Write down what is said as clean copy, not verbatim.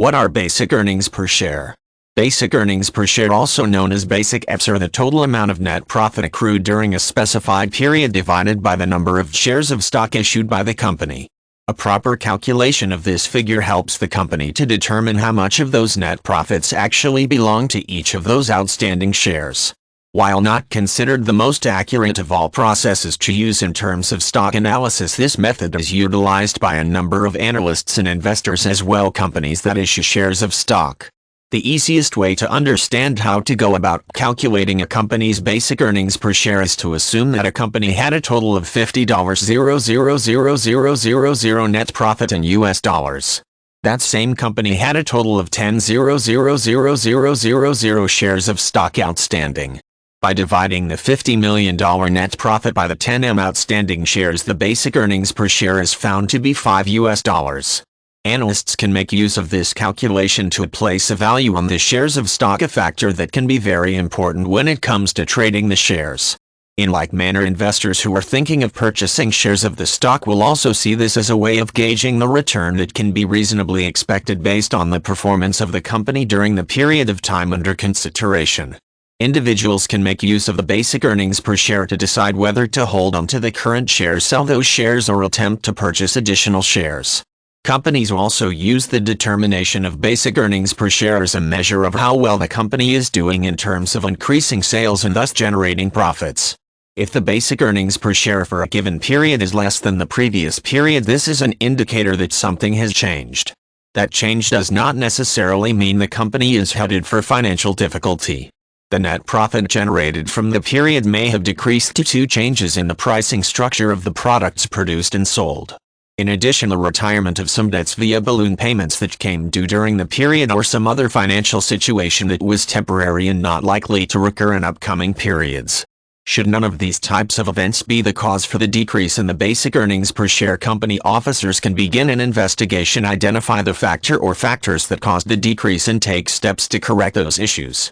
What are basic earnings per share? Basic earnings per share, also known as basic EPS, are the total amount of net profit accrued during a specified period divided by the number of shares of stock issued by the company. A proper calculation of this figure helps the company to determine how much of those net profits actually belong to each of those outstanding shares. While not considered the most accurate of all processes to use in terms of stock analysis, this method is utilized by a number of analysts and investors, as well companies that issue shares of stock. The easiest way to understand how to go about calculating a company's basic earnings per share is to assume that a company had a total of $50,000,000 net profit in US dollars. That same company had a total of 10,000,000 shares of stock outstanding. By dividing the $50 million net profit by the 10M outstanding shares, the basic earnings per share is found to be $5. Analysts can make use of this calculation to place a value on the shares of stock, a factor that can be very important when it comes to trading the shares. In like manner, investors who are thinking of purchasing shares of the stock will also see this as a way of gauging the return that can be reasonably expected based on the performance of the company during the period of time under consideration. Individuals can make use of the basic earnings per share to decide whether to hold on to the current shares, sell those shares, or attempt to purchase additional shares. Companies also use the determination of basic earnings per share as a measure of how well the company is doing in terms of increasing sales and thus generating profits. If the basic earnings per share for a given period is less than the previous period, this is an indicator that something has changed. That change does not necessarily mean the company is headed for financial difficulty. The net profit generated from the period may have decreased due to changes in the pricing structure of the products produced and sold. In addition, the retirement of some debts via balloon payments that came due during the period, or some other financial situation that was temporary and not likely to recur in upcoming periods. Should none of these types of events be the cause for the decrease in the basic earnings per share, company officers can begin an investigation, identify the factor or factors that caused the decrease, and take steps to correct those issues.